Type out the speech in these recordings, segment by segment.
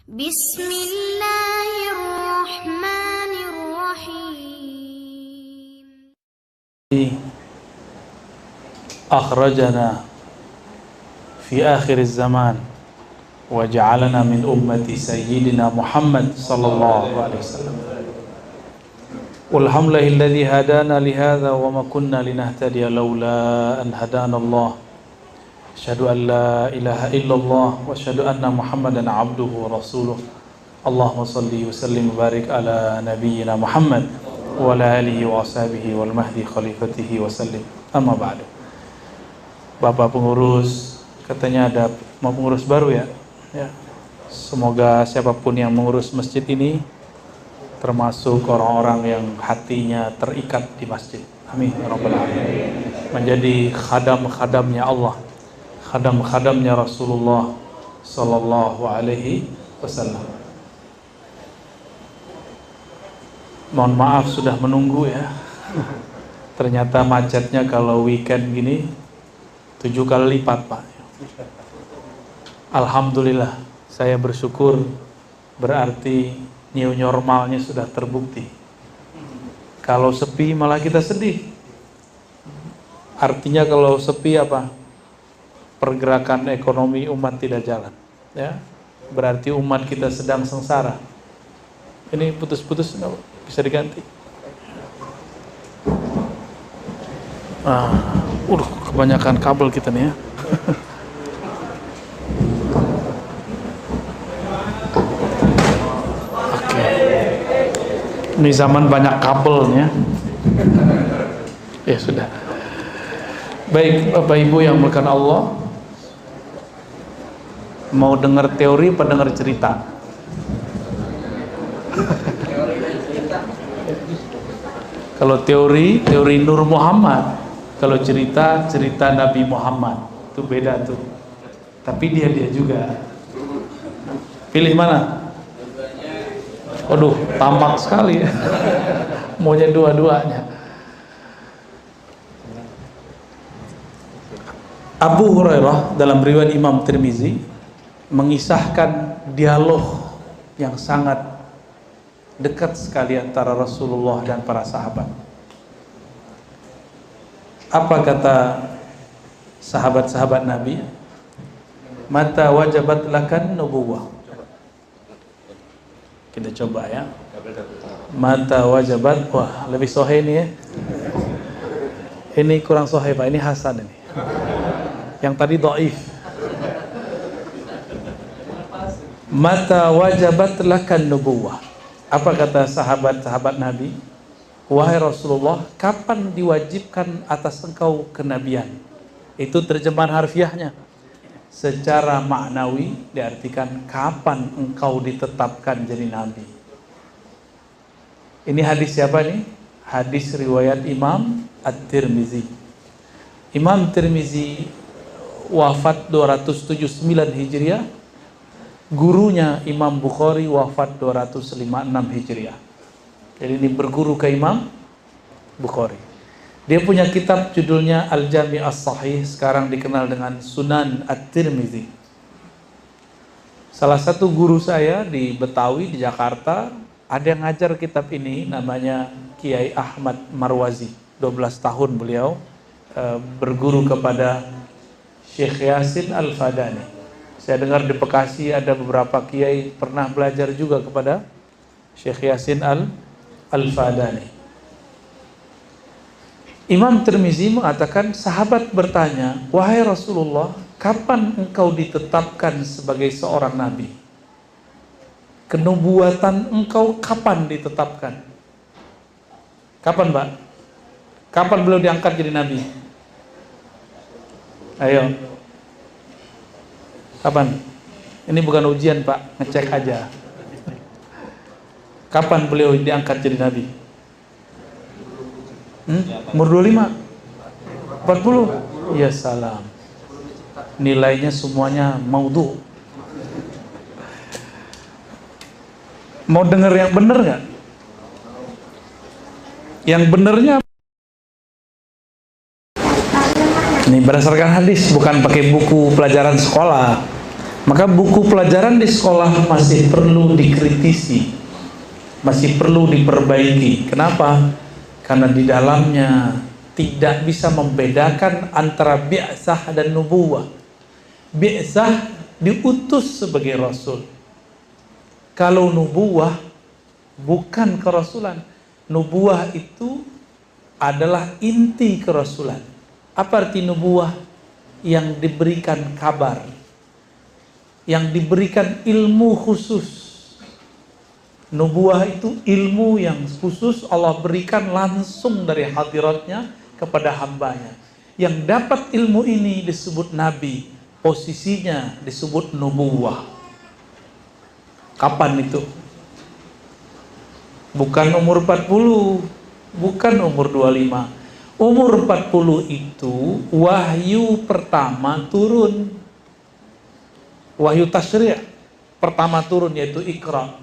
Bismillahirrahmanirrahim. Akhrajana fi akhir zaman wa ja'alana min ummati sayyidina Muhammad sallallahu alaihi wasallam. Walhamdulillahilladzi hadana li hadza wa ma kunna linahtadiya laula an hadana Allah. Asyhadu an la ilaha illallah wa asyhadu anna Muhammadan abduhu wa rasuluh. Allahumma shalli wa sallim wa barik ala nabiyyina Muhammad wa ala alihi wa ashabihi wal mahdi khalifatihi wa sallim. Amma ba'du. Bapak pengurus, katanya ada mau pengurus baru ya. Semoga siapapun yang mengurus masjid ini termasuk orang-orang yang hatinya terikat di masjid. Amin ya rabbal alamin. Menjadi khadam-khadamnya Allah, khadam-khadamnya Rasulullah sallallahu alaihi wasallam. Mohon maaf sudah menunggu ya. Ternyata macetnya kalau weekend gini 7 kali lipat, Pak. Alhamdulillah, saya bersyukur, berarti new normalnya sudah terbukti. Kalau sepi malah kita sedih. Artinya kalau sepi apa? Pergerakan ekonomi umat tidak jalan, ya. Berarti umat kita sedang sengsara. Ini putus-putus bisa diganti. Kebanyakan kabel kita nih ya. Oke. Ini zaman banyak kabelnya. Ya sudah. Baik, Bapak Ibu yang dimuliakan Allah. Mau dengar teori apa dengar cerita? Kalau teori Nur Muhammad. Kalau cerita Nabi Muhammad. Itu beda tuh. Tapi dia juga. Pilih mana? Waduh, tamak sekali ya. Maunya dua-duanya. Abu Hurairah dalam riwayat Imam Tirmizi mengisahkan dialog yang sangat dekat sekali antara Rasulullah dan para sahabat. Apa kata sahabat-sahabat Nabi? Mata wajabat lakan nubuwah. Kita coba ya. Mata wajabat, wah lebih sahih ini ya. Ini kurang sahih Pak, ini hasan ini. Yang tadi dhaif. Mata wajabat lakan nubuwah. Apa kata sahabat-sahabat Nabi? Wahai Rasulullah, kapan diwajibkan atas engkau kenabian? Itu terjemahan harfiahnya. Secara maknawi diartikan kapan engkau ditetapkan jadi nabi. Ini hadis siapa nih? Hadis riwayat Imam At-Tirmizi. Imam Tirmizi wafat 279 Hijriah. Gurunya Imam Bukhari wafat 256 Hijriah. Jadi ini berguru ke Imam Bukhari. Dia punya kitab judulnya Al-Jami' As-Sahih, sekarang dikenal dengan Sunan At-Tirmizi. Salah satu guru saya di Betawi, di Jakarta, ada yang ngajar kitab ini, namanya Kiai Ahmad Marwazi. 12 tahun beliau berguru kepada Syekh Yasin Al-Fadani. Saya dengar di Bekasi ada beberapa kiai pernah belajar juga kepada Syekh Yasin Al-Fadani. Imam Tirmizi mengatakan, sahabat bertanya, wahai Rasulullah, kapan engkau ditetapkan sebagai seorang nabi? Kenubuatan engkau kapan ditetapkan? Kapan, Pak? Kapan beliau diangkat jadi nabi? Ayo. Kapan? Ini bukan ujian, Pak, ngecek aja. Kapan beliau diangkat jadi nabi? Umur 25? 40? Ya salam. Nilainya semuanya maudhu. Mau dengar yang benar nggak? Yang benernya ini berdasarkan hadis, bukan pakai buku pelajaran sekolah. Maka buku pelajaran di sekolah masih perlu dikritisi, masih perlu diperbaiki. Kenapa? Karena di dalamnya tidak bisa membedakan antara bi'tsah dan nubuwah. Bi'tsah diutus sebagai rasul. Kalau nubuwah bukan kerasulan. Nubuwah itu adalah inti kerasulan. Apa arti nubuwah? Yang diberikan kabar, yang diberikan ilmu khusus. Nubuwah itu ilmu yang khusus Allah berikan langsung dari hadiratnya kepada hambanya. Yang dapat ilmu ini disebut nabi, posisinya disebut nubuwah. Kapan itu? Bukan umur 40, bukan umur 25. Umur 40 itu wahyu pertama turun. Wahyu tasyri' pertama turun, yaitu Iqra.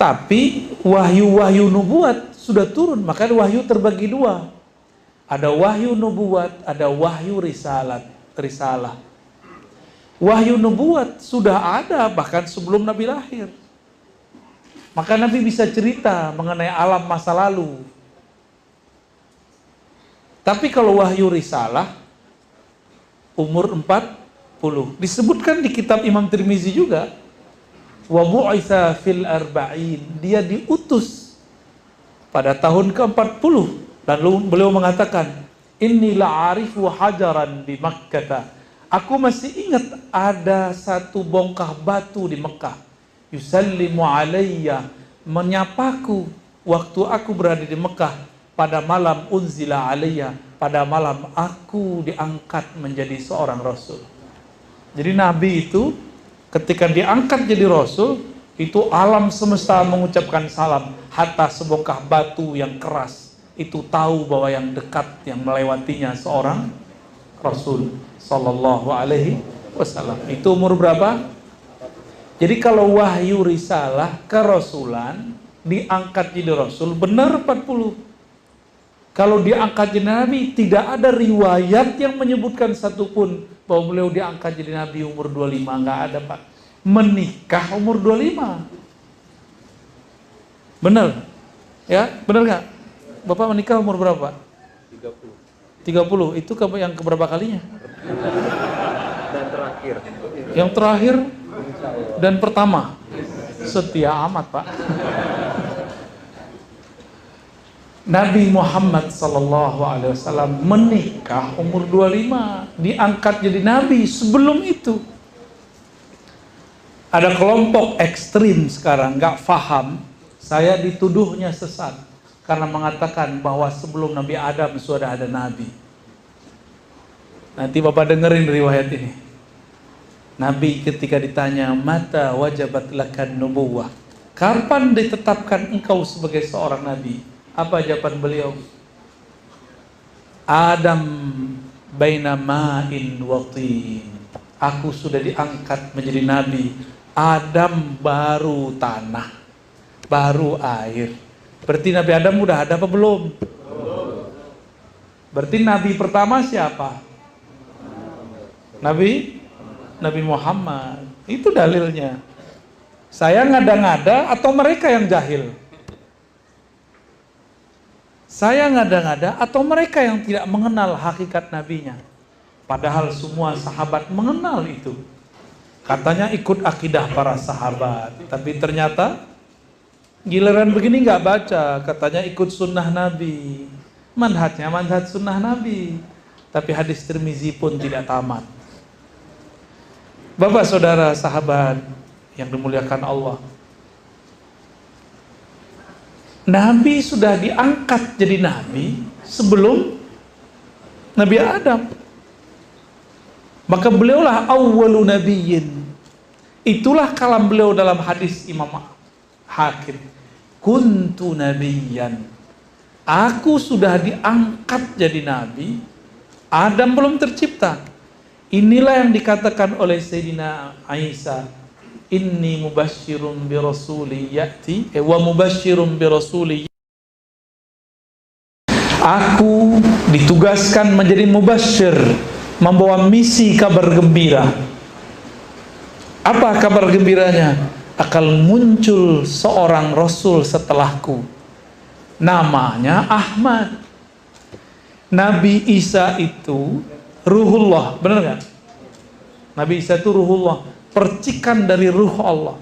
Tapi wahyu-wahyu nubuat sudah turun, maka wahyu terbagi dua. Ada wahyu nubuat, ada wahyu risalah. Wahyu nubuat sudah ada bahkan sebelum Nabi lahir. Maka Nabi bisa cerita mengenai alam masa lalu. Tapi kalau wahyu risalah umur 40. Disebutkan di kitab Imam Tirmizi juga. Wa bu'itsa fil arba'in. Dia diutus pada tahun ke-40. Lalu beliau mengatakan, inni la'arifu hajaran di Makkah. Aku masih ingat ada satu bongkah batu di Mekah. Yusallimu alayya, menyapaku waktu aku berada di Mekah pada malam unzila alayya, pada malam aku diangkat menjadi seorang rasul. Jadi Nabi itu ketika diangkat jadi rasul, itu alam semesta mengucapkan salam. Hatta sebongkah batu yang keras itu tahu bahwa yang dekat yang melewatinya seorang rasul sallallahu alaihi wasallam. Itu umur berapa? Jadi kalau wahyu risalah kerasulan diangkat jadi rasul benar 40. Kalau diangkat jadi nabi tidak ada riwayat yang menyebutkan satupun bahwa beliau diangkat jadi nabi umur 25, enggak ada, Pak. Menikah umur 25. Benar? Ya, benar enggak? Bapak menikah umur berapa? 30. Itu yang keberapa kalinya? Dan terakhir. Yang terakhir dan pertama. Setia amat, Pak. Nabi Muhammad sallallahu alaihi wasallam menikah umur 25, diangkat jadi nabi sebelum itu. Ada kelompok ekstrim sekarang nggak faham, saya dituduhnya sesat karena mengatakan bahwa sebelum Nabi Adam sudah ada nabi. Nanti Bapak dengerin riwayat ini. Nabi ketika ditanya, mata wajabat lakan nubuwah, kapan ditetapkan engkau sebagai seorang nabi? Apa jawaban beliau? Adam baina ma'in wa tin. Aku sudah diangkat menjadi nabi. Adam baru tanah, baru air. Berarti Nabi Adam udah ada apa belum? Berarti nabi pertama siapa? Nabi Muhammad. Itu dalilnya. Saya ngada-ngada atau mereka yang jahil? Saya ngada-ngada atau mereka yang tidak mengenal hakikat nabinya? Padahal semua sahabat mengenal itu. Katanya ikut akidah para sahabat, tapi ternyata giliran begini nggak baca. Katanya ikut sunnah Nabi, manhajnya manhaj sunnah Nabi, tapi hadis Tirmizi pun tidak tamat. Bapak saudara sahabat yang dimuliakan Allah, Nabi sudah diangkat jadi nabi sebelum Nabi Adam. Maka beliaulah awwalu nabiyyin. Itulah kalam beliau dalam hadis Imam Hakim. Kuntu nabiyyan. Aku sudah diangkat jadi nabi. Adam belum tercipta. Inilah yang dikatakan oleh Sayyidina Isa. Inni mubashshirun bi rasuli ya'ti wa mubashshirun bi rasuli. Aku ditugaskan menjadi mubasyir, membawa misi kabar gembira. Apa kabar gembiranya? Akan muncul seorang Rasul setelahku, namanya Ahmad. Nabi Isa itu Ruhullah, benar nggak? Nabi Isa itu Ruhullah, percikan dari Ruh Allah.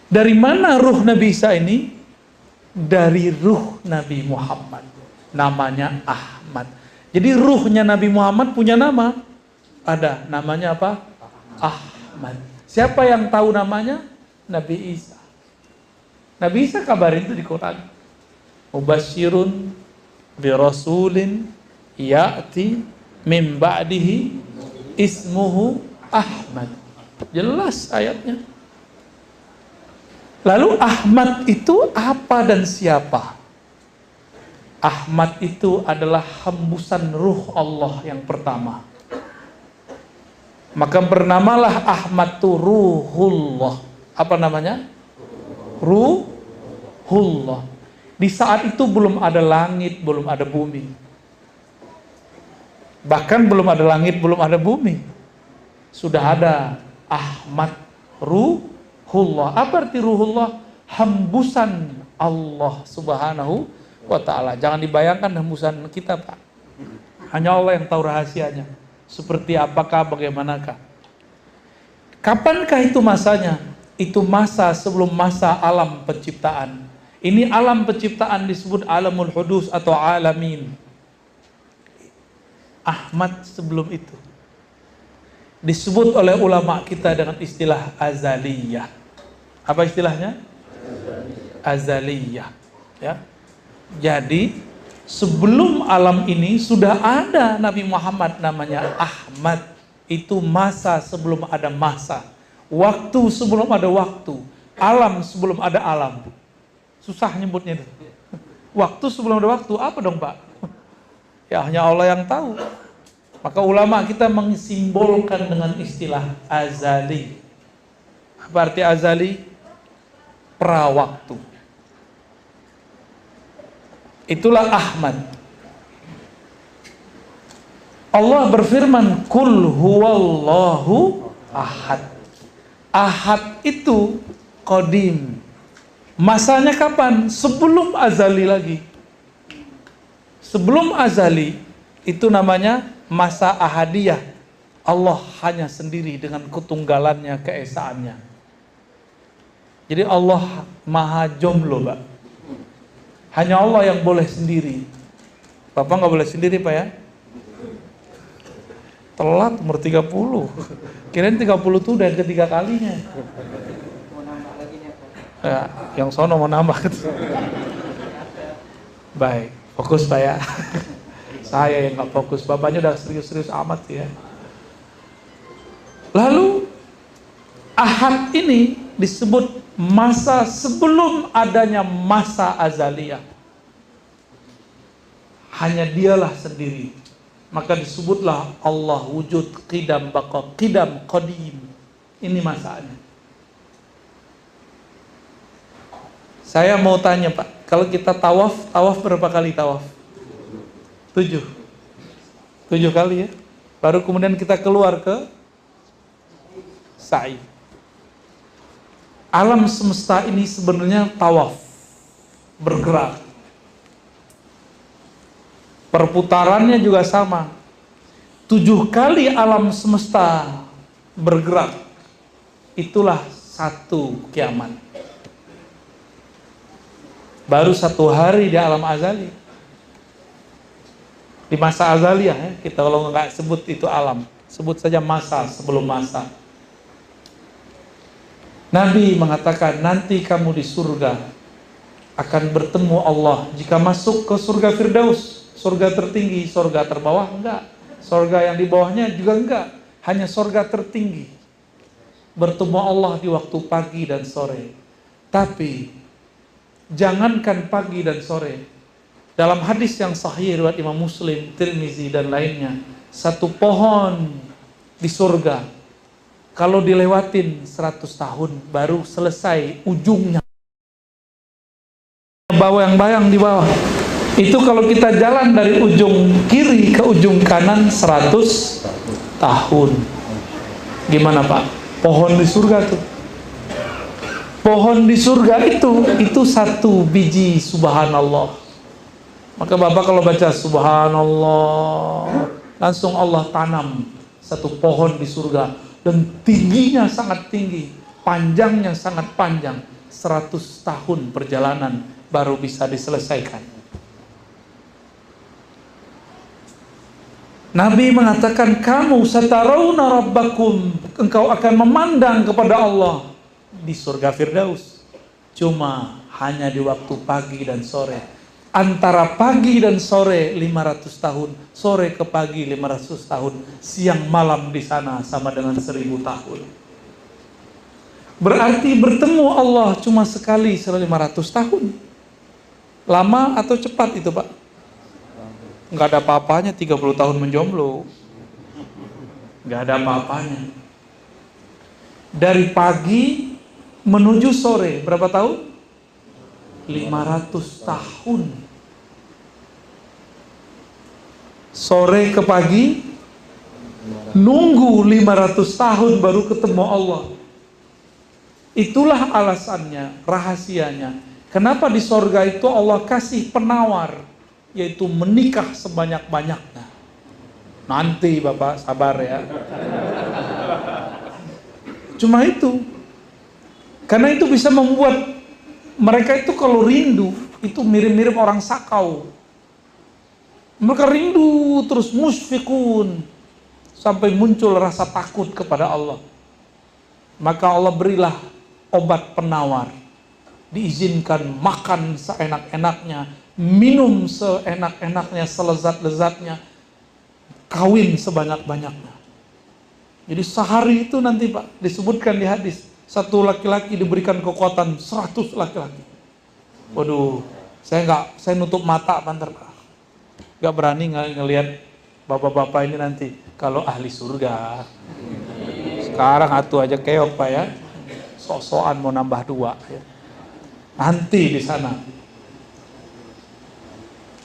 Dari mana Ruh Nabi Isa ini? Dari Ruh Nabi Muhammad, namanya Ahmad. Jadi ruhnya Nabi Muhammad punya nama, ada namanya apa? Ahmad. Siapa yang tahu namanya? Nabi Isa. Nabi Isa kabarin itu di Quran. Mubasyirun bi rasulin ya'ti min ba'dihi ismuhu Ahmad. Jelas ayatnya. Lalu Ahmad itu apa dan siapa? Ahmad itu adalah hembusan ruh Allah yang pertama. Maka bernamalah Ahmad itu Ruhullah. Apa namanya? Ruhullah. Di saat itu belum ada langit, belum ada bumi. Bahkan belum ada langit, belum ada bumi. Sudah ada Ahmad Ruhullah. Apa arti Ruhullah? Hembusan Allah Subhanahu wa ta'ala. Jangan dibayangkan hembusan kita, Pak. Hanya Allah yang tahu rahasianya. Seperti apakah, bagaimanakah. Kapankah itu masanya? Itu masa sebelum masa alam penciptaan. Ini alam penciptaan disebut alamul hudus atau alamin. Ahmad sebelum itu disebut oleh ulama kita dengan istilah azaliyah. Apa istilahnya? Azaliyah. Ya. Jadi sebelum alam ini sudah ada Nabi Muhammad namanya Ahmad. Itu masa sebelum ada masa, waktu sebelum ada waktu, alam sebelum ada alam. Susah nyebutnya itu. Waktu sebelum ada waktu, apa dong Pak? Ya hanya Allah yang tahu. Maka ulama kita mensimbolkan dengan istilah azali. Apa arti azali? Prawaktu. Itulah Ahmad. Allah berfirman, Kul huwallahu ahad. Ahad itu qadim. Masanya kapan? Sebelum azali lagi. Sebelum azali, itu namanya masa ahadiyah. Allah hanya sendiri dengan ketunggalannya, keesaannya. Jadi Allah maha jomblo, Pak. Hanya Allah yang boleh sendiri. Bapak nggak boleh sendiri, Pak ya? Telat umur 30. Kirain 30 itu udah ketiga kalinya. Ya, yang sono mau nambah. Baik, fokus Pak ya. Saya yang nggak fokus, bapaknya udah serius-serius amat ya. Lalu Ahad ini disebut masa sebelum adanya masa azaliyah. Hanya dialah sendiri. Maka disebutlah Allah wujud qidam baqa, qidam qadim. Ini masanya. Saya mau tanya Pak, kalau kita tawaf berapa kali tawaf? 7 kali ya. Baru kemudian kita keluar ke sa'i. Alam semesta ini sebenarnya tawaf, bergerak. Perputarannya juga sama. 7 kali alam semesta bergerak. Itulah satu kiamat. Baru 1 hari di alam azali. Di masa azaliyah ya, kita kalau nggak sebut itu alam, sebut saja masa sebelum masa. Nabi mengatakan nanti kamu di surga akan bertemu Allah. Jika masuk ke surga Firdaus, surga tertinggi, surga terbawah enggak, surga yang di bawahnya juga enggak, hanya surga tertinggi. Bertemu Allah di waktu pagi dan sore. Tapi jangankan pagi dan sore. Dalam hadis yang sahih riwayat Imam Muslim, Tirmizi dan lainnya, satu pohon di surga kalau dilewatin 100 tahun baru selesai ujungnya. Bayang-bayang di bawah. Itu kalau kita jalan dari ujung kiri ke ujung kanan 100 tahun. Gimana Pak? Pohon di surga tuh. Pohon di surga itu satu biji, subhanallah. Maka Bapak kalau baca subhanallah, langsung Allah tanam satu pohon di surga. Dan tingginya sangat tinggi, panjangnya sangat panjang. 100 tahun perjalanan baru bisa diselesaikan. Nabi mengatakan, kamu satarawna rabbakum, engkau akan memandang kepada Allah di surga Firdaus. Cuma hanya di waktu pagi dan sore. Antara pagi dan sore 500 tahun, sore ke pagi 500 tahun, siang malam di sana sama dengan 1000 tahun. Berarti bertemu Allah cuma sekali 500 tahun. Lama atau cepat itu Pak? Nggak ada apa-apanya 30 tahun menjomblo. Nggak ada apa-apanya. Dari pagi menuju sore, berapa tahun? 500 tahun. Sore ke pagi, nunggu 500 tahun baru ketemu Allah. Itulah alasannya, rahasianya. Kenapa di sorga itu Allah kasih penawar, yaitu menikah sebanyak-banyaknya. Nanti Bapak sabar ya. Cuma itu. Karena itu bisa membuat mereka itu kalau rindu, itu mirip-mirip orang sakau. Mereka rindu terus musfikun, sampai muncul rasa takut kepada Allah. Maka Allah berilah obat penawar. Diizinkan makan seenak-enaknya, minum seenak-enaknya, selezat-lezatnya, kawin sebanyak-banyaknya. Jadi sehari itu nanti Pak, disebutkan di hadis, satu laki-laki diberikan kekuatan 100 laki-laki. Waduh, saya nutup mata bentar Pak. Gak berani ngelihat bapak-bapak ini nanti kalau ahli surga. Sekarang atuh aja keok Pak ya, sok-sokan mau nambah 2 ya. Nanti di sana.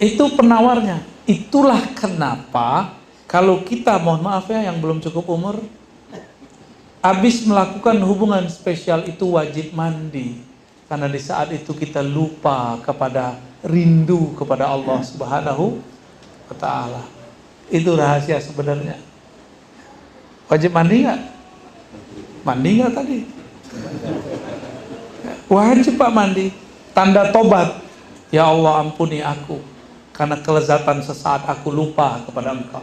Itu penawarnya. Itulah kenapa kalau kita, mohon maaf ya yang belum cukup umur, habis melakukan hubungan spesial itu wajib mandi. Karena di saat itu kita lupa kepada rindu kepada Allah Subhanahu wa ta'ala. Itu rahasia sebenarnya. Wajib mandi nggak? Mandi nggak tadi? Wajib Pak mandi. Tanda tobat. Ya Allah ampuni aku, karena kelezatan sesaat aku lupa kepada Engkau.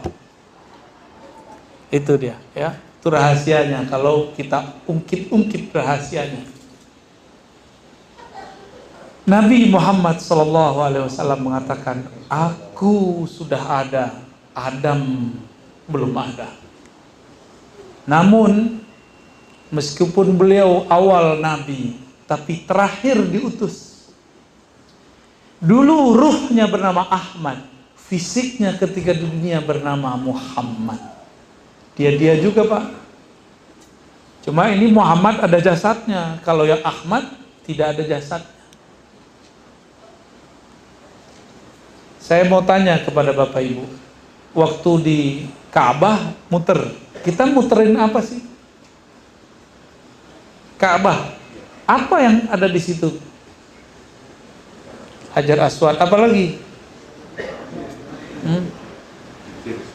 Itu dia ya. Itu rahasianya kalau kita ungkit-ungkit rahasianya. Nabi Muhammad SAW mengatakan, aku sudah ada, Adam belum ada. Namun meskipun beliau awal Nabi, tapi terakhir diutus. Dulu ruhnya bernama Ahmad, fisiknya ketika di dunia bernama Muhammad. Dia juga Pak. Cuma ini Muhammad ada jasadnya, kalau yang Ahmad tidak ada jasadnya. Saya mau tanya kepada Bapak Ibu, waktu di Ka'bah muter, kita muterin apa sih? Ka'bah, apa yang ada di situ? Hajar Aswad, apa lagi?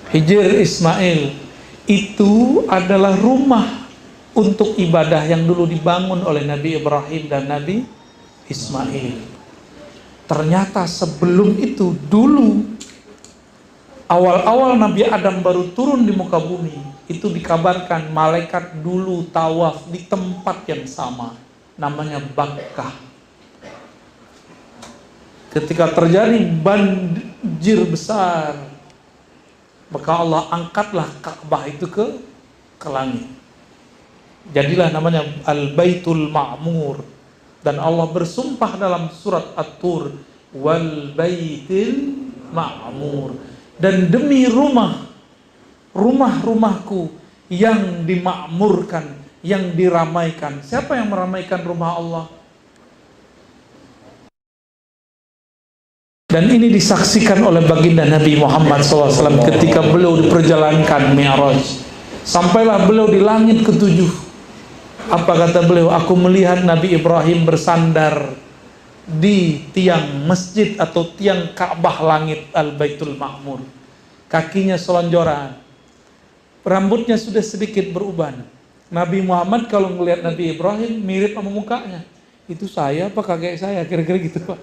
Hijr Ismail. Itu adalah rumah untuk ibadah yang dulu dibangun oleh Nabi Ibrahim dan Nabi Ismail. Ternyata sebelum itu, dulu awal-awal Nabi Adam baru turun di muka bumi, itu dikabarkan malaikat dulu tawaf di tempat yang sama, namanya Bakkah. Ketika terjadi banjir besar, maka Allah angkatlah Ka'bah itu ke langit. Jadilah namanya Al-Baitul Ma'mur. Dan Allah bersumpah dalam surat At-Tur, wal baitil ma'mur, dan demi rumah-rumahku yang dimakmurkan, yang diramaikan. Siapa yang meramaikan rumah Allah? Dan ini disaksikan oleh baginda Nabi Muhammad SAW ketika beliau diperjalankan Mi'raj. Sampailah beliau di langit ketujuh. Apa kata beliau? Aku melihat Nabi Ibrahim bersandar di tiang masjid atau tiang Ka'bah langit Al-Baitul Ma'mur. Kakinya selonjoran. Rambutnya sudah sedikit beruban. Nabi Muhammad kalau melihat Nabi Ibrahim mirip sama mukanya. Itu saya apa kakek saya? Kira-kira gitu Pak.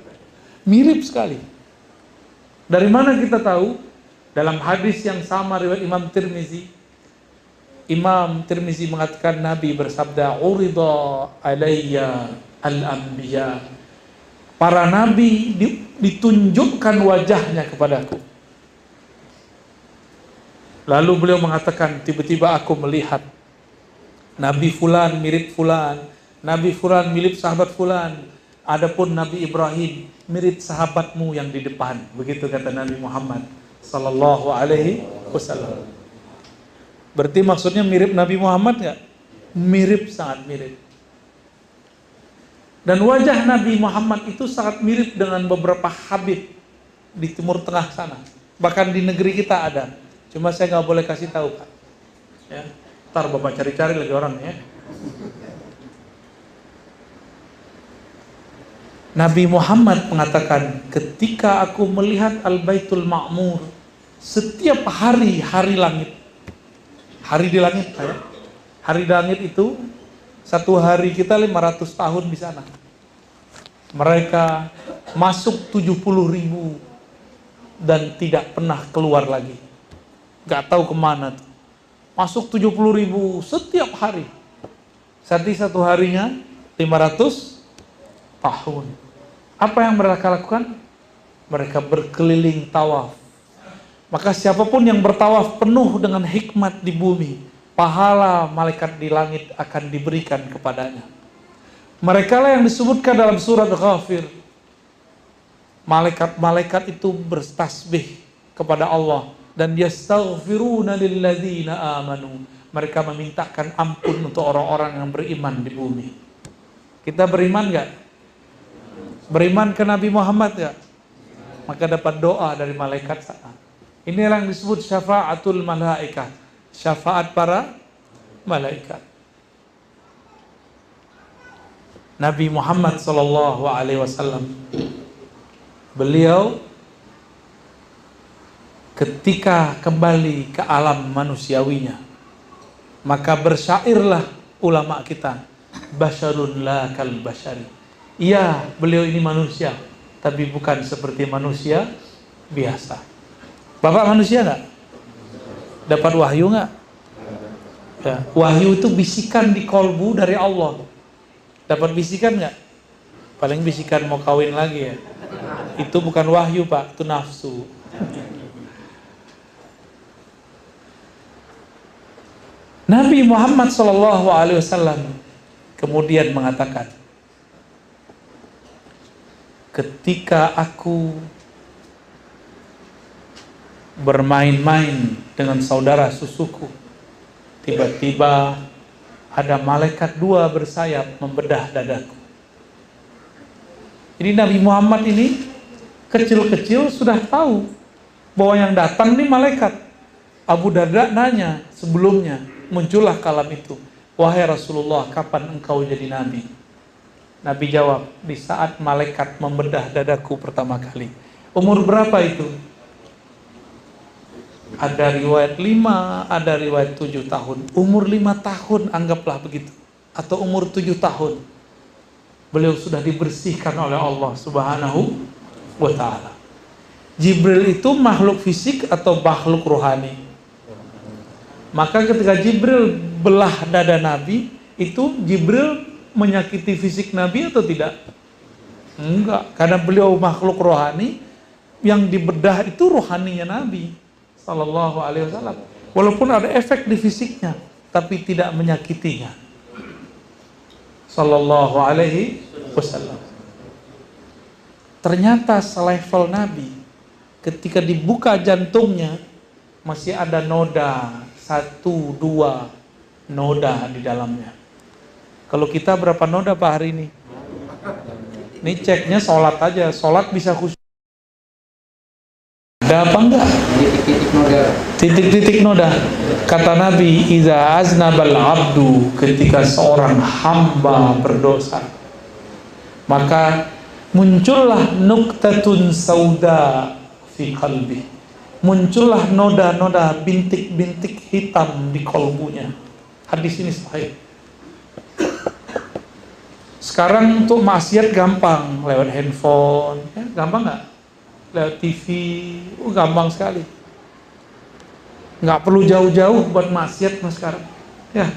Mirip sekali. Dari mana kita tahu? Dalam hadis yang sama riwayat Imam Tirmizi. Imam Tirmizi mengatakan Nabi bersabda, "Urida alayya al-anbiya." Para nabi ditunjukkan wajahnya kepadaku. Lalu beliau mengatakan, tiba-tiba aku melihat Nabi Fulan mirip Fulan, Nabi Fulan mirip sahabat Fulan, adapun Nabi Ibrahim mirip sahabatmu yang di depan. Begitu kata Nabi Muhammad sallallahu alaihi wasallam. Berarti maksudnya mirip Nabi Muhammad nggak? Mirip, sangat mirip. Dan wajah Nabi Muhammad itu sangat mirip dengan beberapa habib di Timur Tengah sana. Bahkan di negeri kita ada. Cuma saya nggak boleh kasih tahu Pak. Ya. Ntar Bapak cari-cari lagi orang ya. Nabi Muhammad mengatakan, ketika aku melihat Al-Baitul Ma'mur, setiap hari langit. Hari di langit ya. Hari di langit itu satu hari kita 500 tahun di sana. Mereka masuk 70.000 dan tidak pernah keluar lagi. Gak tahu kemana tuh. Masuk 70.000 setiap hari. Satu harinya 500 tahun. Apa yang mereka lakukan? Mereka berkeliling tawaf. Maka siapapun yang bertawaf penuh dengan hikmat di bumi, pahala malaikat di langit akan diberikan kepadanya. Mereka lah yang disebutkan dalam surat Ghafir. Malaikat-malaikat itu bertasbih kepada Allah dan yastaghfiruna lilladzina amanu. Mereka memintakan ampun untuk orang-orang yang beriman di bumi. Kita beriman enggak? Beriman ke Nabi Muhammad enggak? Maka dapat doa dari malaikat sana. Ini yang disebut syafaatul malaikah. Syafaat para malaikat. Nabi Muhammad sallallahu alaihi wasallam, beliau ketika kembali ke alam manusiawinya, maka bersyairlah ulama kita, basyarun la kal basyari. Iya, beliau ini manusia, tapi bukan seperti manusia biasa. Bapak manusia enggak? Dapat wahyu enggak? Ya, wahyu itu bisikan di kolbu dari Allah. Dapat bisikan enggak? Paling bisikan mau kawin lagi ya. Itu bukan wahyu Pak, itu nafsu. Nabi Muhammad SAW kemudian mengatakan, ketika aku bermain-main dengan saudara susuku, tiba-tiba ada malaikat dua bersayap membedah dadaku. Jadi Nabi Muhammad ini kecil-kecil sudah tahu bahwa yang datang ini malaikat. Abu Darda nanya sebelumnya, muncullah kalam itu, wahai Rasulullah, kapan engkau jadi nabi? Nabi jawab, di saat malaikat membedah dadaku pertama kali. Umur berapa itu? Ada riwayat 5, ada riwayat 7 tahun. Umur 5 tahun anggaplah begitu, atau umur 7 tahun. Beliau sudah dibersihkan oleh Allah Subhanahu wa ta'ala. Jibril itu makhluk fisik atau makhluk rohani? Maka ketika Jibril belah dada Nabi, itu Jibril menyakiti fisik Nabi atau tidak? Enggak, karena beliau makhluk rohani, yang dibedah itu rohaninya Nabi Sallallahu Alaihi Wasallam. Walaupun ada efek di fisiknya, tapi tidak menyakitinya. Sallallahu Alaihi Wasallam. Ternyata selevel Nabi, ketika dibuka jantungnya, masih ada noda, 1, 2 noda di dalamnya. Kalau kita berapa noda Pak hari ini? Ini ceknya sholat aja, sholat bisa khusyuk. Ada apa enggak? Titik-titik noda. Titik-titik noda. Kata Nabi, iza aznabal abdu, ketika seorang hamba berdosa, maka muncullah nuktatun sauda fi qalbi. Muncullah noda-noda, bintik-bintik hitam di kolbunya. Hadis ini sahih. Sekarang untuk maksiat gampang, lewat handphone, ya, gampang nggak? Lewat TV, gampang sekali. Nggak perlu jauh-jauh buat maksiat mas sekarang. Ya,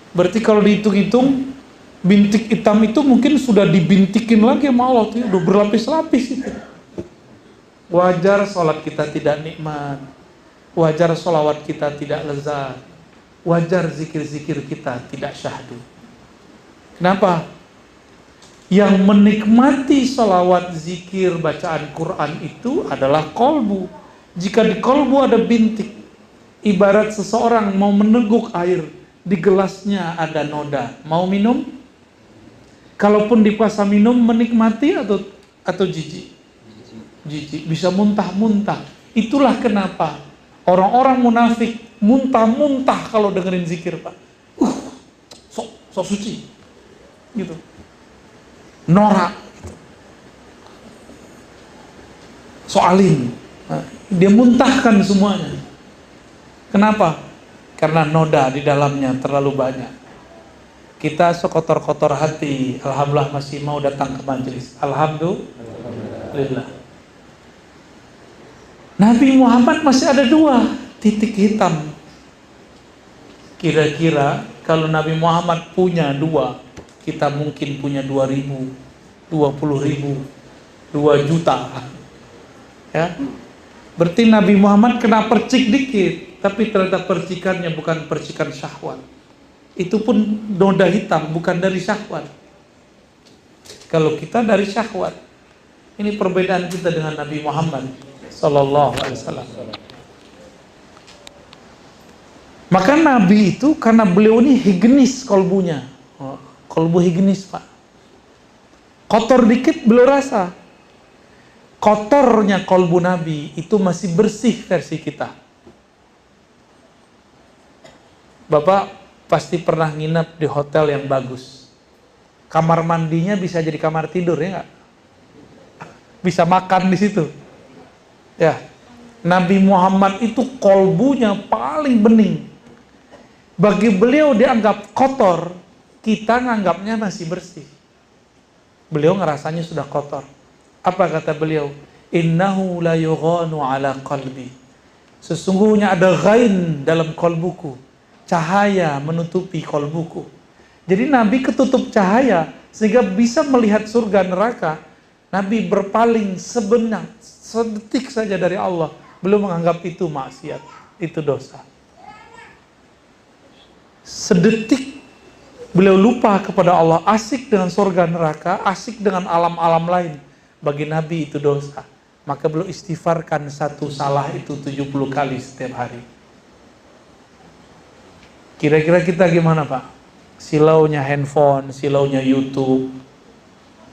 berarti kalau dihitung-hitung, bintik hitam itu mungkin sudah dibintikin lagi sama Allah, tuh, udah berlapis-lapis itu. Wajar sholat kita tidak nikmat, wajar sholawat kita tidak lezat, wajar zikir-zikir kita tidak syahdu. Kenapa? Yang menikmati sholawat, zikir, bacaan Quran itu adalah kolbu. Jika di kolbu ada bintik, ibarat seseorang mau meneguk air, di gelasnya ada noda. Mau minum? Kalaupun dipaksa minum, menikmati atau jijik? Jijik, bisa muntah-muntah. Itulah kenapa orang-orang munafik muntah-muntah kalau dengerin zikir, Pak. Sok suci. Gitu, norak, gitu. Soalin, nah, dia muntahkan semuanya. Kenapa? Karena noda di dalamnya terlalu banyak. Kita sekotor-kotor hati, alhamdulillah masih mau datang ke majelis. Alhamdulillah. Nabi Muhammad masih ada 2 titik hitam. Kira-kira kalau Nabi Muhammad punya 2, kita mungkin punya 2.000, 20.000, 2 juta. Ya. Berarti Nabi Muhammad kena percik dikit, tapi ternyata percikannya bukan percikan syahwat. Itu pun noda hitam, bukan dari syahwat. Kalau kita dari syahwat. Ini perbedaan kita dengan Nabi Muhammad sallallahu alaihi wasallam. Maka Nabi itu karena beliau ini higienis kolbunya. Kolbu higienis, Pak. Kotor dikit beliau rasa. Kotornya kolbu Nabi itu masih bersih versi kita. Bapak pasti pernah nginep di hotel yang bagus. Kamar mandinya bisa jadi kamar tidur, ya nggak? Bisa makan di situ. Ya. Nabi Muhammad itu kolbunya paling bening. Bagi beliau dianggap kotor, kita nganggapnya masih bersih. Beliau ngerasanya sudah kotor. Apa kata beliau? Innahu la yughanu ala qalbi. Sesungguhnya ada ghain dalam kolbuku. Cahaya menutupi kolbuku. Jadi Nabi ketutup cahaya sehingga bisa melihat surga neraka. Nabi berpaling sedetik saja dari Allah. Beliau menganggap itu maksiat, itu dosa. Sedetik beliau lupa kepada Allah, asik dengan surga neraka, asik dengan alam-alam lain. Bagi Nabi itu dosa. Maka beliau istighfarkan satu salah itu 70 kali setiap hari. Kira-kira kita gimana, Pak? Silaunya handphone, silaunya YouTube.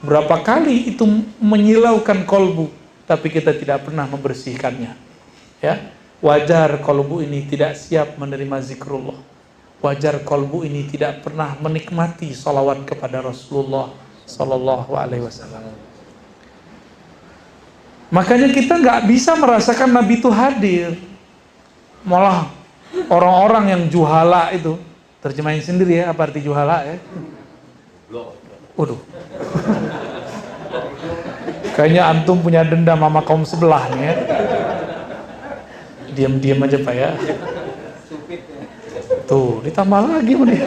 Berapa kali itu menyilaukan kolbu, tapi kita tidak pernah membersihkannya. Ya, wajar kolbu ini tidak siap menerima zikrullah. Wajar kolbu ini tidak pernah menikmati salawat kepada Rasulullah Sallallahu Alaihi Wasallam. Makanya kita nggak bisa merasakan Nabi itu hadir. Malah orang-orang yang juhala itu, terjemahin sendiri ya apa arti juhala ya? Waduh. Kayaknya antum punya dendam sama kaum sebelah nih ya. Diam-diam aja Pak ya. Tuh, ditambah lagi nih.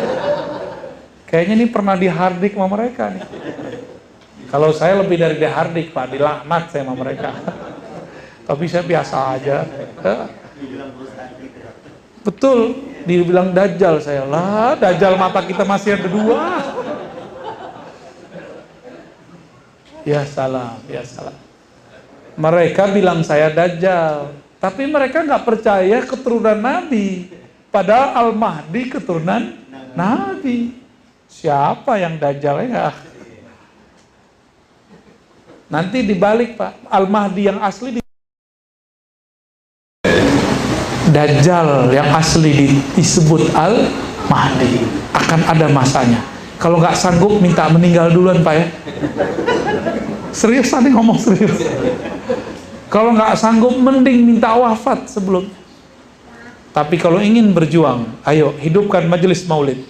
Kayaknya ini pernah dihardik sama mereka nih. Kalau saya lebih dari dihardik, Pak, dilaknat saya sama mereka. Tapi saya biasa aja. Betul, dibilang dajjal saya. Lah, dajjal mata kita masih ada 2. Ya salam, ya salam. Mereka bilang saya dajjal, tapi mereka nggak percaya keturunan Nabi. Padahal Al-Mahdi keturunan Nabi. Siapa yang dajjal ya? Nanti dibalik Pak, Al-Mahdi yang asli Dajjal yang asli disebut Al-Mahdi akan ada masanya. Kalau nggak sanggup minta meninggal duluan Pak ya. Serius tadi ngomong serius. Kalau nggak sanggup mending minta wafat sebelum. Tapi kalau ingin berjuang, ayo hidupkan majelis maulid.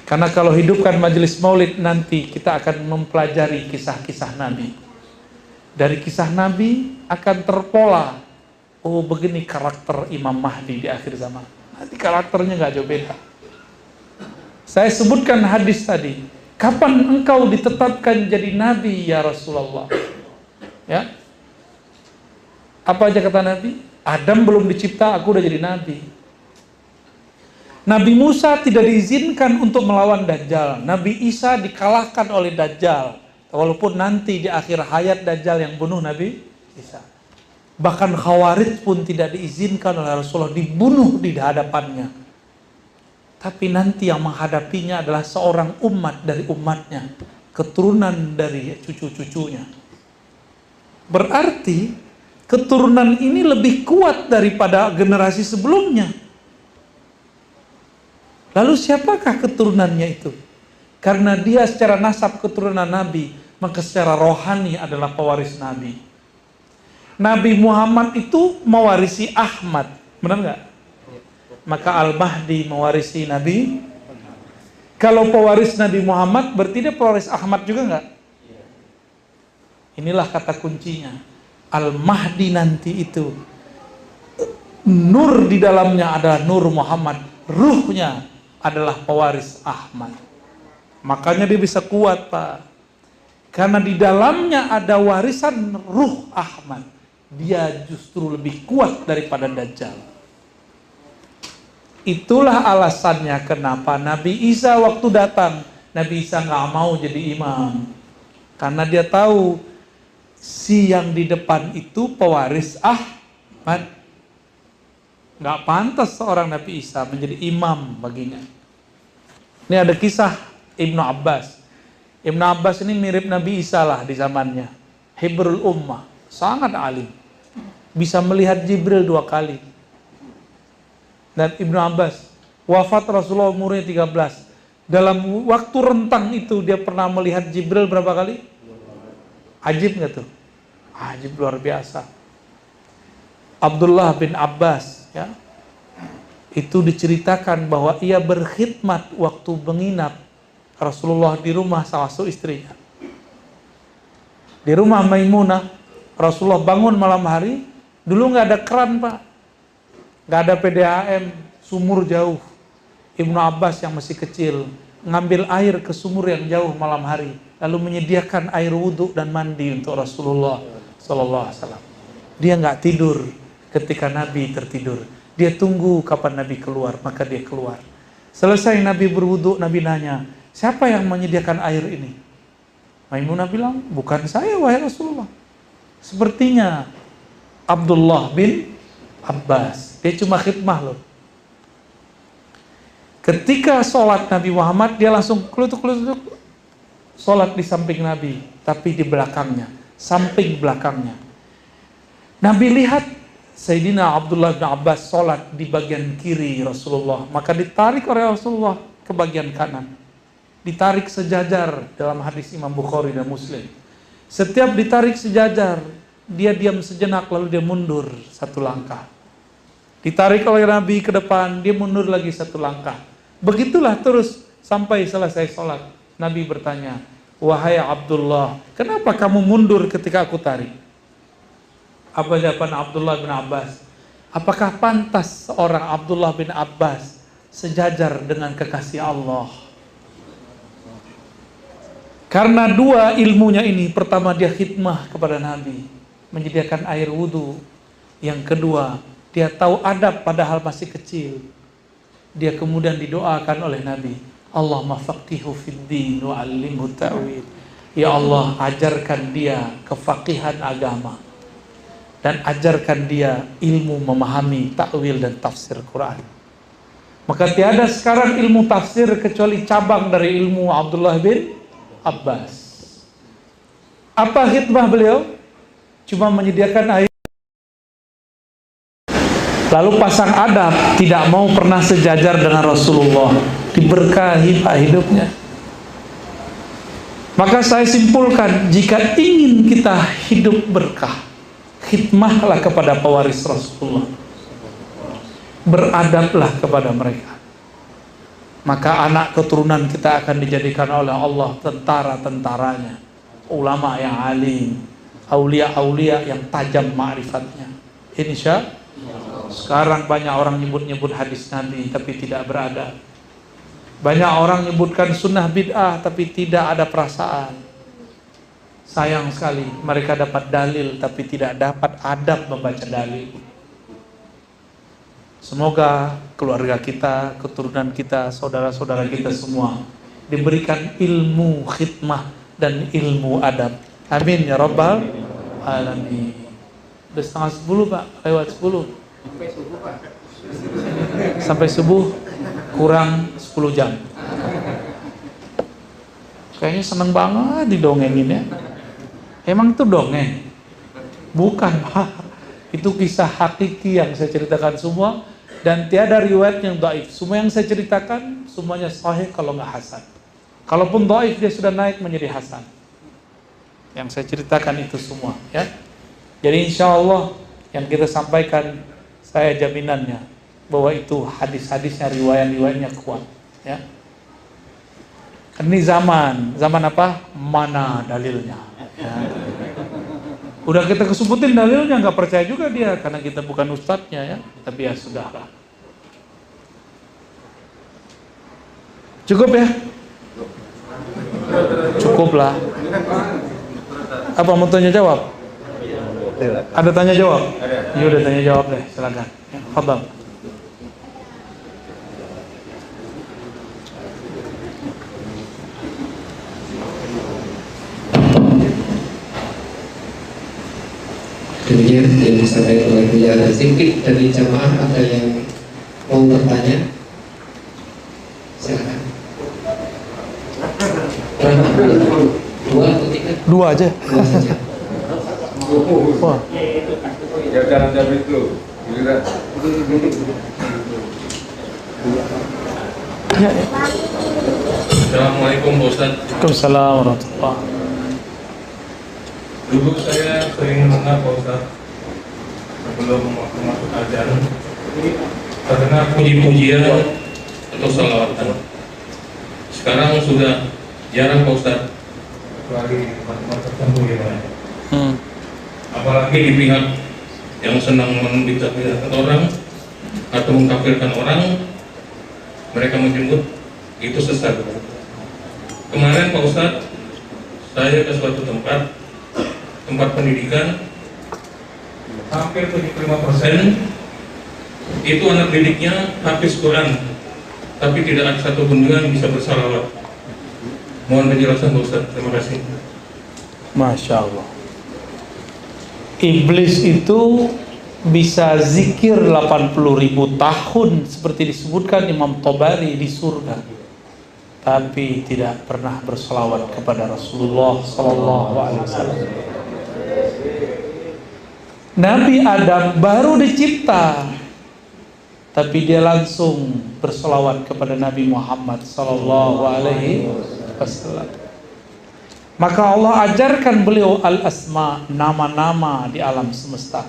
Karena kalau hidupkan majelis maulid nanti kita akan mempelajari kisah-kisah Nabi. Dari kisah Nabi akan terpola. Oh begini karakter Imam Mahdi di akhir zaman. Nanti karakternya nggak jauh beda. Saya sebutkan hadis tadi. Kapan engkau ditetapkan jadi Nabi ya Rasulullah? Ya. Apa aja kata Nabi? Adam belum dicipta, aku udah jadi Nabi. Nabi Musa tidak diizinkan untuk melawan Dajjal. Nabi Isa dikalahkan oleh Dajjal. Walaupun nanti di akhir hayat Dajjal yang bunuh Nabi Isa. Bahkan Khawarij pun tidak diizinkan oleh Rasulullah dibunuh di hadapannya. Tapi nanti yang menghadapinya adalah seorang umat dari umatnya. Keturunan dari cucu-cucunya. Berarti keturunan ini lebih kuat daripada generasi sebelumnya. Lalu siapakah keturunannya itu? Karena dia secara nasab keturunan Nabi, maka secara rohani adalah pewaris Nabi. Nabi Muhammad itu mewarisi Ahmad, benar nggak? Maka Al-Mahdi mewarisi Nabi. Kalau pewaris Nabi Muhammad, berarti dia pewaris Ahmad juga nggak? Inilah kata kuncinya. Al-Mahdi nanti itu nur di dalamnya adalah nur Muhammad, ruhnya adalah pewaris Ahmad. Makanya dia bisa kuat Pak, karena di dalamnya ada warisan ruh Ahmad. Dia justru lebih kuat daripada Dajjal. Itulah alasannya kenapa Nabi Isa waktu datang, Nabi Isa nggak mau jadi imam, karena dia tahu si yang di depan itu pewaris Ahmad. Nggak pantas seorang Nabi Isa menjadi imam baginya. Ini ada kisah Ibnu Abbas. Ibnu Abbas ini mirip Nabi Isa lah di zamannya. Hibrul Ummah, sangat alim. Bisa melihat Jibril 2 kali. Dan Ibnu Abbas, wafat Rasulullah umurnya 13. Dalam waktu rentang itu dia pernah melihat Jibril berapa kali? Ajib nggak tuh? Ajib luar biasa. Abdullah bin Abbas, ya, itu diceritakan bahwa ia berkhidmat waktu menginap Rasulullah di rumah salah satu istrinya. Di rumah Maimunah, Rasulullah bangun malam hari. Dulu nggak ada keran Pak, nggak ada PDAM, sumur jauh. Ibnu Abbas yang masih kecil ngambil air ke sumur yang jauh malam hari, lalu menyediakan air wudhu dan mandi untuk Rasulullah Sallallahu Alaihi Wasallam. Dia nggak tidur ketika Nabi tertidur. Dia tunggu kapan Nabi keluar, maka dia keluar. Selesai Nabi berwudhu, Nabi nanya, siapa yang menyediakan air ini? Maimunah bilang, bukan saya wahai Rasulullah. Sepertinya Abdullah bin Abbas. Dia cuma khidmah loh. Ketika sholat Nabi Muhammad, dia langsung kelutuk-kelutuk sholat di samping Nabi, tapi di belakangnya, samping belakangnya. Nabi lihat Sayyidina Abdullah bin Abbas sholat di bagian kiri Rasulullah, maka ditarik oleh Rasulullah ke bagian kanan. Ditarik sejajar dalam hadis Imam Bukhari dan Muslim. Setiap ditarik sejajar, dia diam sejenak lalu dia mundur 1 langkah. Ditarik oleh Nabi ke depan, dia mundur lagi 1 langkah. Begitulah terus sampai selesai sholat. Nabi bertanya, wahai Abdullah, kenapa kamu mundur ketika aku tarik? Apa jawaban Abdullah bin Abbas? Apakah pantas seorang Abdullah bin Abbas sejajar dengan kekasih Allah? Karena 2 ilmunya ini. Pertama, dia khidmah kepada Nabi, menyediakan air wudhu. Yang kedua, dia tahu adab padahal masih kecil. Dia kemudian didoakan oleh Nabi, Allahumma faqihu fid-din wa 'allimhu ta'wil. Ya Allah, ajarkan dia kefaqihan agama dan ajarkan dia ilmu memahami takwil dan tafsir Quran. Maka tiada sekarang ilmu tafsir kecuali cabang dari ilmu Abdullah bin Abbas. Apa khidmah beliau? Cuma menyediakan air Lalu pasang adab, tidak mau pernah sejajar dengan Rasulullah. Diberkahi Pak hidupnya. Maka saya simpulkan, jika ingin kita hidup berkah, khidmahlah kepada pewaris Rasulullah. Beradablah kepada mereka. Maka anak keturunan kita akan dijadikan oleh Allah tentara-tentaranya, ulama yang alim, aulia-aulia yang tajam ma'rifatnya. Insya Allah. Sekarang banyak orang nyebut-nyebut hadis Nabi tapi tidak beradab. Banyak orang nyebutkan sunnah bid'ah tapi tidak ada perasaan. Sayang sekali, mereka dapat dalil tapi tidak dapat adab membaca dalil. Semoga keluarga kita, keturunan kita, saudara-saudara kita semua diberikan ilmu khidmah dan ilmu adab. Amin ya rabbal alamin. Udah 9:30 Pak, lewat 10. Sampai subuh kurang 10 jam. Kayaknya seneng banget didongengin ya. Emang itu dongeng? Bukan Pak. Itu kisah hakiki yang saya ceritakan semua. Dan tiada riwayat yang dhaif. Semua yang saya ceritakan semuanya sahih kalau nggak hasan. Kalaupun dhaif dia sudah naik menjadi hasan. Yang saya ceritakan itu semua ya. Jadi insya Allah yang kita sampaikan, saya jaminannya bahwa itu hadis-hadisnya, riwayat-riwayatnya kuat ya. Ini zaman apa? Mana dalilnya ya. Udah kita kesebutin dalilnya, nggak percaya juga dia karena kita bukan ustadznya ya. Tapi ya sudahlah. Cukup ya? Cukuplah. Apa mau tanya jawab? Ada tanya jawab? Ya udah tanya jawab deh, silakan. Ya, fadhal. Demikian yang disampaikan oleh Buya Al-Zikri. Dari jamaah ada yang mau bertanya? Silakan. Dua atau tiga? Dua aja. Dua saja. Wah. Ya jangan jawab itu. Ya. Assalamualaikum Pak Ustaz. Waalaikumsalam warahmatullahi. Dulu saya sering mendengar Pak Ustaz sebelum masuk ajan terdengar puji-pujian atau salawatan. Sekarang sudah jarang Pak Ustaz, kecuali tempat-tempat tertentu gimana. Apalagi di pihak yang senang membicarakan orang atau mengkafirkan orang, mereka menyebut itu sesat. Kemarin Pak Ustadz, saya ke suatu tempat pendidikan, hampir 75% itu anak didiknya hafiz Quran, tapi tidak ada satu pun yang bisa bersalawat. Mohon penjelasan Pak Ustadz, terima kasih. Masya Allah. Iblis itu bisa zikir 80.000 tahun seperti disebutkan Imam Tabari di surga, tapi tidak pernah berselawat kepada Rasulullah SAW. Nabi Adam baru dicipta, tapi dia langsung berselawat kepada Nabi Muhammad SAW. Maka Allah ajarkan beliau al-asma, nama-nama di alam semesta.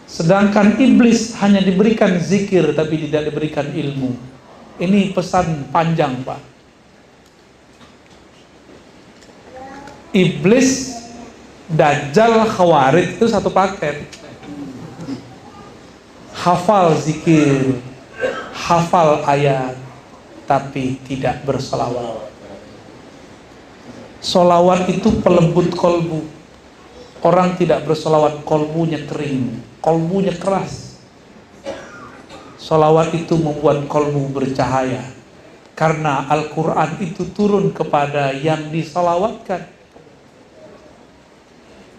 Sedangkan iblis hanya diberikan zikir tapi tidak diberikan ilmu. Ini pesan panjang Pak. Iblis, Dajjal, Khawarij itu satu paket. Hafal zikir, hafal ayat, tapi tidak berselawat. Solawat itu pelembut kolbu. Orang tidak bersolawat, kolbunya kering, kolbunya keras. Solawat itu membuat kolbu bercahaya, karena Al-Quran itu turun kepada yang disolawatkan.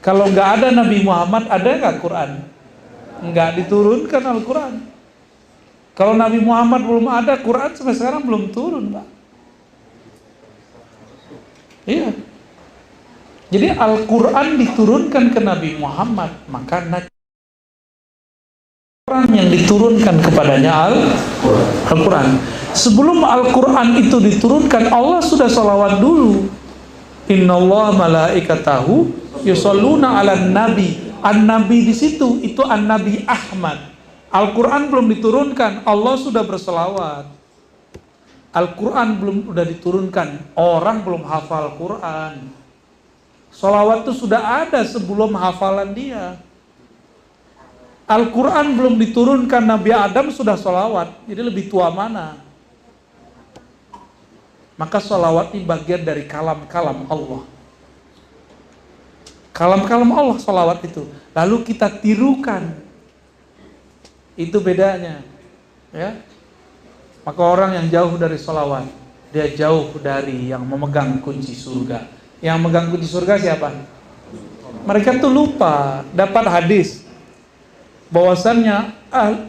Kalau nggak ada Nabi Muhammad, ada nggak Quran? Nggak diturunkan Al-Quran. Kalau Nabi Muhammad belum ada, Quran sampai sekarang belum turun Pak. Iya. Jadi Al-Quran diturunkan ke Nabi Muhammad, maka yang diturunkan kepadanya Al-Quran. Sebelum Al-Quran itu diturunkan, Allah sudah salawat dulu. Innallaha malaikatahu yusholluna 'alan nabi. An-nabi di situ itu An-Nabi Ahmad. Al-Quran belum diturunkan, Allah sudah berselawat. Al-Quran belum sudah diturunkan, orang belum hafal Quran. Salawat itu sudah ada sebelum hafalan dia. Al-Quran belum diturunkan, Nabi Adam sudah salawat. Jadi lebih tua mana? Maka salawat ini bagian dari kalam-kalam Allah. Kalam-kalam Allah salawat itu. Lalu kita tirukan. Itu bedanya. Ya. Maka orang yang jauh dari salawat, dia jauh dari yang memegang kunci surga. Yang memegang kunci surga siapa? Mereka tuh lupa dapat hadis bahwasannya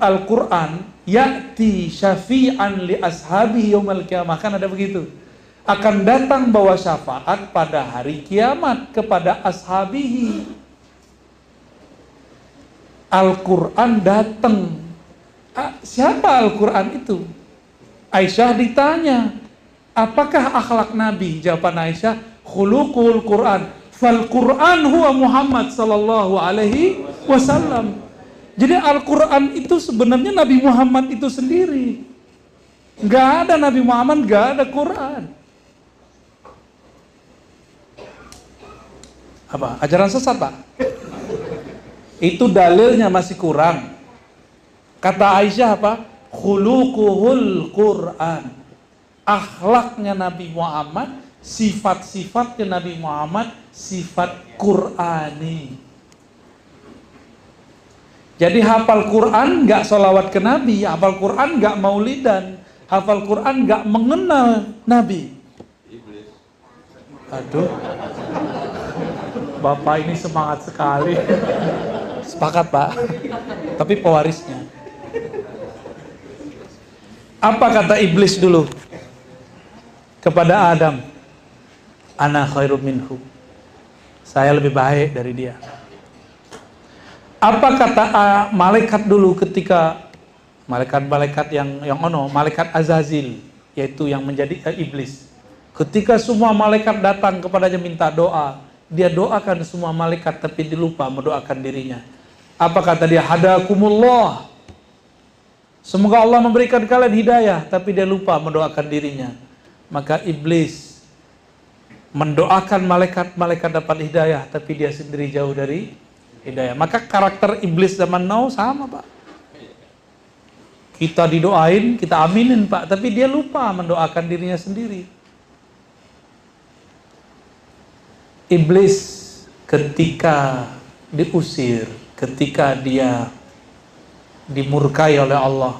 Al-Quran ya'ti syafi'an li ashabihi yaumal qiyamah, kan ada begitu, akan datang bawa syafaat pada hari kiamat kepada ashabihi. Al-Quran datang. Siapa Al-Quran itu? Aisyah ditanya, apakah akhlak Nabi? Jawaban Aisyah, khuluqul Quran. Fal Quran huwa Muhammad sallallahu alaihi wasallam. Jadi Al-Quran itu sebenarnya Nabi Muhammad itu sendiri. Gak ada Nabi Muhammad, gak ada Quran. Apa? Ajaran sesat, Pak? Itu dalilnya masih kurang. Kata Aisyah apa? Khuluquhul Quran. Akhlaknya Nabi Muhammad, sifat-sifatnya Nabi Muhammad, sifat Qurani. Jadi hafal Quran gak sholawat ke Nabi, hafal Quran gak maulidan, hafal Quran gak mengenal Nabi. Aduh, Bapak ini semangat sekali. Sepakat, Pak. Tapi pewarisnya. Apa kata iblis dulu kepada Adam? Ana khairum minhu. Saya lebih baik dari dia. Apa kata malaikat dulu ketika malaikat malaikat Azazil, yaitu yang menjadi iblis. Ketika semua malaikat datang kepadanya minta doa, dia doakan semua malaikat tapi dilupa mendoakan dirinya. Apa kata dia? Hadakumullah. Semoga Allah memberikan kalian hidayah, tapi dia lupa mendoakan dirinya. Maka iblis mendoakan malaikat dapat hidayah, tapi dia sendiri jauh dari hidayah. Maka karakter iblis zaman now sama, Pak. Kita didoain, kita aminin, Pak, tapi dia lupa mendoakan dirinya sendiri. Iblis ketika diusir, ketika dia dimurkai oleh Allah,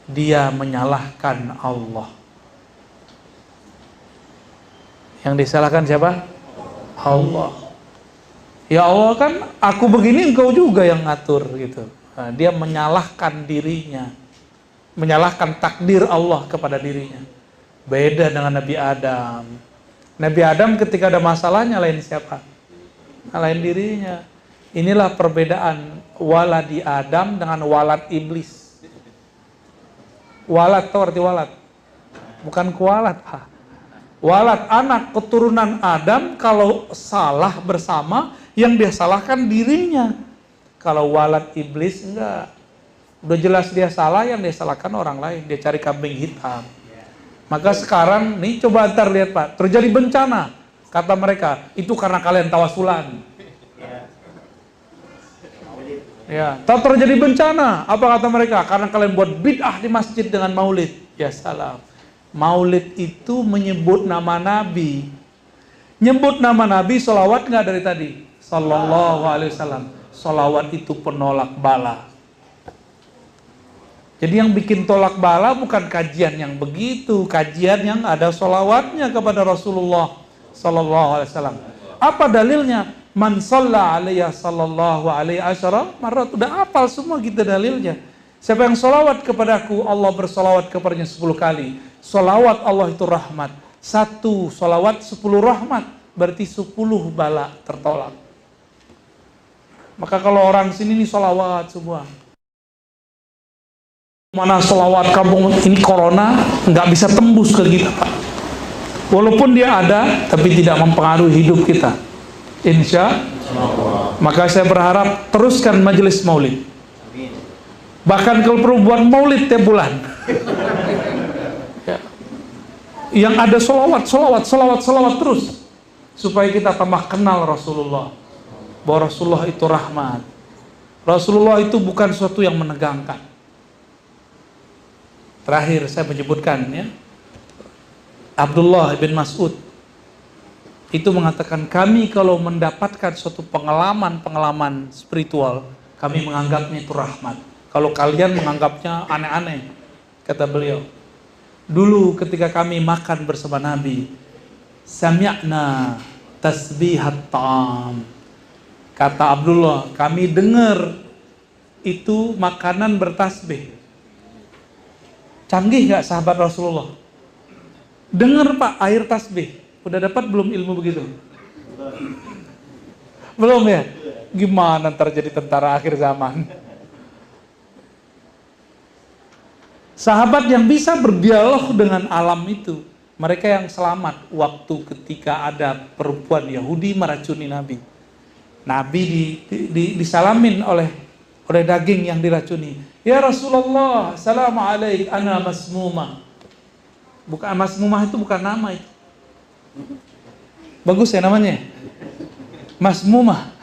dia menyalahkan Allah. Yang disalahkan siapa? Allah. Ya Allah, kan aku begini, engkau juga yang ngatur gitu. Nah, dia menyalahkan dirinya, menyalahkan takdir Allah kepada dirinya. Beda dengan Nabi Adam. Nabi Adam ketika ada masalah nyalain siapa? Nyalain dirinya. Inilah perbedaan waladi Adam dengan walad iblis. Walad, tahu arti walad? Bukan kualat, Pak. Walad, anak keturunan Adam, kalau salah bersama, yang dia salahkan dirinya. Kalau walad iblis enggak. Udah jelas dia salah, yang dia salahkan orang lain. Dia cari kambing hitam. Maka sekarang, nih coba ntar lihat, Pak, terjadi bencana. Kata mereka, itu karena kalian tawasulan. Ya, tak terjadi bencana. Apa kata mereka? Karena kalian buat bid'ah di masjid dengan maulid. Ya salam. Maulid itu menyebut nama Nabi. Nyebut nama Nabi, sholawat nggak dari tadi? Sallallahu alaihi wasallam. Sholawat itu penolak bala. Jadi yang bikin tolak bala bukan kajian yang begitu, kajian yang ada sholawatnya kepada Rasulullah Sallallahu alaihi wasallam. Apa dalilnya? Man shalla alaihi sallallahu alaihi asyara marrat. Udah hafal semua kita dalilnya. Siapa yang sholawat kepadaku, Allah bersolawat kepadanya 10 kali. Sholawat Allah itu rahmat. 1 sholawat 10 rahmat. Berarti 10 bala tertolak. Maka kalau orang sini nih sholawat semua, Mana selawat kampung ini corona nggak bisa tembus ke kita, Pak. Walaupun dia ada, tapi tidak mempengaruhi hidup kita. Insya Allah. Maka saya berharap teruskan majelis maulid. Bahkan kalau perlu buat maulid tiap bulan. Ya. Yang ada selawat terus, supaya kita tambah kenal Rasulullah. Bahwa Rasulullah itu rahmat. Rasulullah itu bukan sesuatu yang menegangkan. Terakhir saya menyebutkan ya, Abdullah bin Mas'ud itu mengatakan, kami kalau mendapatkan suatu pengalaman spiritual, kami menganggapnya itu rahmat. Kalau kalian menganggapnya aneh-aneh, kata beliau. Dulu ketika kami makan bersama Nabi, sami'na tasbihat ta'am. Kata Abdullah, kami dengar itu makanan bertasbih. Canggih nggak sahabat Rasulullah? Dengar Pak, air tasbih. Udah dapat belum ilmu begitu? Belum ya? Gimana ntar jadi tentara akhir zaman? Sahabat yang bisa berdialog dengan alam itu, mereka yang selamat waktu ketika ada perempuan Yahudi meracuni Nabi. Nabi disalamin oleh daging yang diracuni. Ya Rasulullah, assalamu alaik, ana masmumah. Bukan masmumah, itu bukan nama itu. Bagus ya namanya. Masmumah.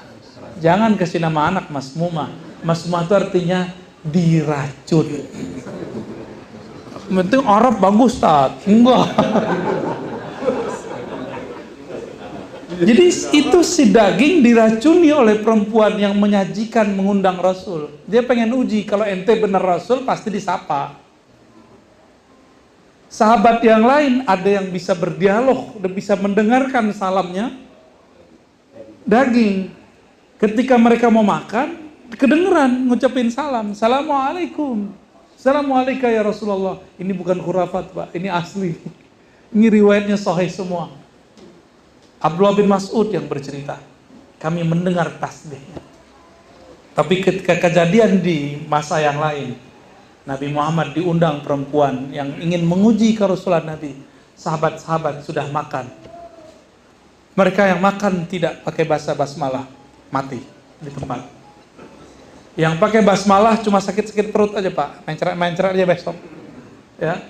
Jangan kasih nama anak masmumah. Masmumah itu artinya diracun. Penting Arab bagus, Tat. Enggak. Jadi itu si daging diracuni oleh perempuan yang menyajikan, mengundang Rasul. Dia pengen uji, kalau ente benar Rasul pasti disapa. Sahabat yang lain ada yang bisa berdialog, bisa mendengarkan salamnya. Daging, ketika mereka mau makan, kedengeran ngucapin salam. Assalamualaikum. Assalamualaikum ya Rasulullah. Ini bukan khurafat, Pak, ini asli. Ini riwayatnya sahih semua. Abdullah bin Mas'ud yang bercerita, kami mendengar tasbihnya. Tapi ketika kejadian di masa yang lain, Nabi Muhammad diundang perempuan yang ingin menguji kerasulan Nabi. Sahabat-sahabat sudah makan. Mereka yang makan tidak pakai basmalah, mati di tempat. Yang pakai basmalah cuma sakit-sakit perut aja, Pak. Main cerak aja besok. Ya.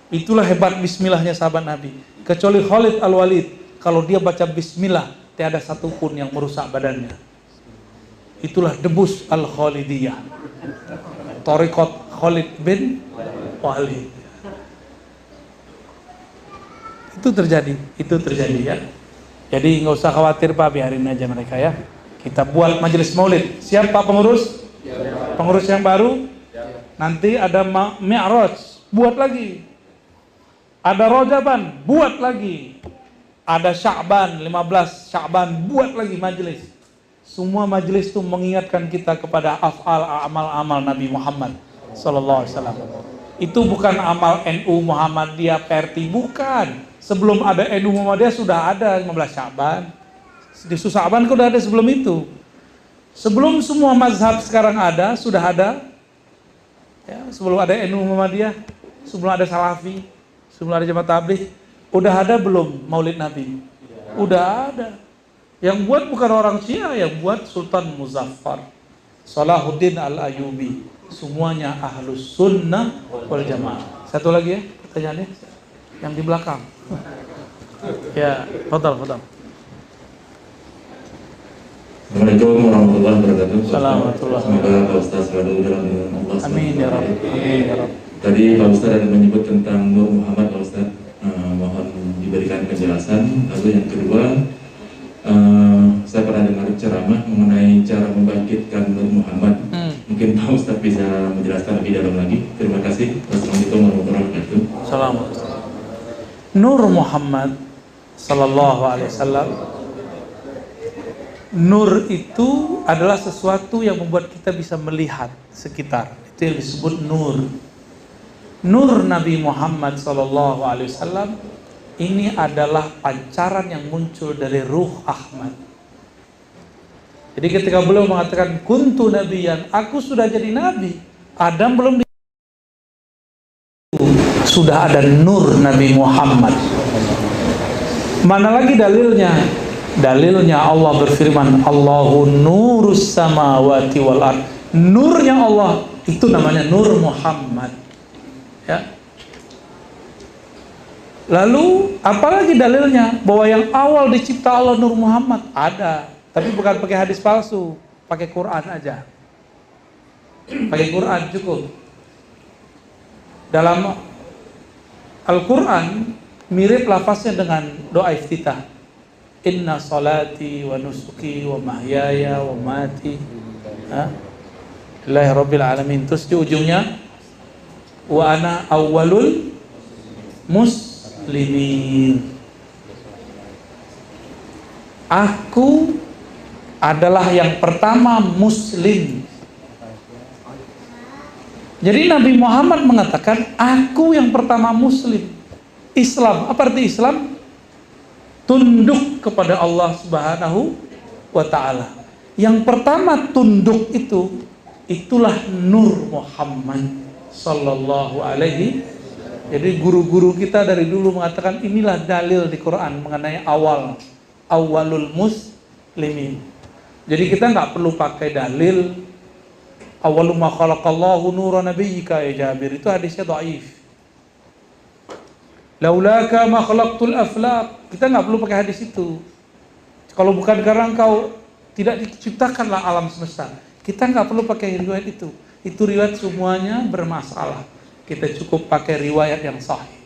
Itulah hebat bismillahnya sahabat Nabi. Kecuali Khalid Al-Walid, kalau dia baca bismillah, tiada satupun yang merusak badannya. Itulah debus Al-Khalidiyah. Thariqat Khalid bin Walid. Itu terjadi ya. Jadi nggak usah khawatir Pak, biarin aja mereka ya. Kita buat majelis maulid. Siap Pak pengurus? Pengurus yang baru? Nanti ada Mi'raj, buat lagi. Ada Rojaban, buat lagi. Ada Sya'ban, 15 Sya'ban, buat lagi majelis. Semua majelis itu mengingatkan kita kepada amal Nabi Muhammad sallallahu alaihi wasallam. Itu bukan amal NU Muhammadiyah PRT, bukan. Sebelum ada NU Muhammadiyah sudah ada 15 Sya'ban. Di Sya'ban sudah ada sebelum itu. Sebelum semua mazhab sekarang ada, sudah ada. Ya, sebelum ada NU Muhammadiyah, sebelum ada Salafi, sebelum ada Jamaah Tabligh, udah ada belum Maulid Nabi? Udah ada. Yang buat bukan orang Syiah, yang buat Sultan Muzaffar, Salahuddin Al-Ayyubi. Semuanya ahlus sunnah wal jamaah. Satu lagi ya pertanyaannya, yang di belakang. Ya, fadal. Assalamualaikum warahmatullahi wabarakatuh. Assalamualaikum. Semoga Pak Ustaz selalu dalam lindungan Allah. Amin ya Rabb. Amin ya Rabb. Tadi Pak Ustaz ada menyebut tentang Nur Muhammad, Pak Ustaz. Mohon diberikan penjelasan. Lalu yang kedua, saya pernah dengar ceramah mengenai cara membangkitkan Nur Muhammad. Mungkin Pak Ustaz bisa menjelaskan lebih dalam lagi. Terima kasih. Wassalamualaikum warahmatullahi wabarakatuh. Assalamualaikum. Nur Muhammad sallallahu alaihi wasallam. Nur itu adalah sesuatu yang membuat kita bisa melihat sekitar. Itu yang disebut nur. Nur Nabi Muhammad sallallahu alaihi wasallam ini adalah pancaran yang muncul dari ruh Ahmad. Jadi ketika beliau mengatakan kuntu nabiyan, aku sudah jadi nabi. Adam belum sudah ada nur Nabi Muhammad. Mana lagi dalilnya? Dalilnya Allah berfirman, Allahu nurus samawati wal ard. Nurnya Allah itu namanya Nur Muhammad. Ya. Lalu apalagi dalilnya bahwa yang awal dicipta Allah Nur Muhammad? Ada, tapi bukan pakai hadis palsu, pakai Quran aja. Pakai Quran cukup. Dalam Al-Quran mirip lafaznya dengan doa iftitah. Inna salati wa nusuki wa mahyaya wa mati lillahi rabbil alamin. Terus di ujungnya wa ana awwalul muslimin. Aku adalah yang pertama muslim. Jadi Nabi Muhammad mengatakan, aku yang pertama muslim. Islam, apa arti Islam? Tunduk kepada Allah Subhanahu wa ta'ala. Yang pertama tunduk itu, itulah Nur Muhammad sallallahu alaihi. Jadi guru-guru kita dari dulu mengatakan inilah dalil di Quran mengenai awalul muslimin. Jadi kita nggak perlu pakai dalil awwalu ma khalaqallahu nura nabiyyika ya Jabir, itu hadisnya dhaif. Laulaka ma khalaqtul aflaq, kita nggak perlu pakai hadis itu. Kalau bukan karena engkau tidak diciptakanlah alam semesta, kita nggak perlu pakai riwayat itu. Itu riwayat semuanya bermasalah. Kita cukup pakai riwayat yang sahih.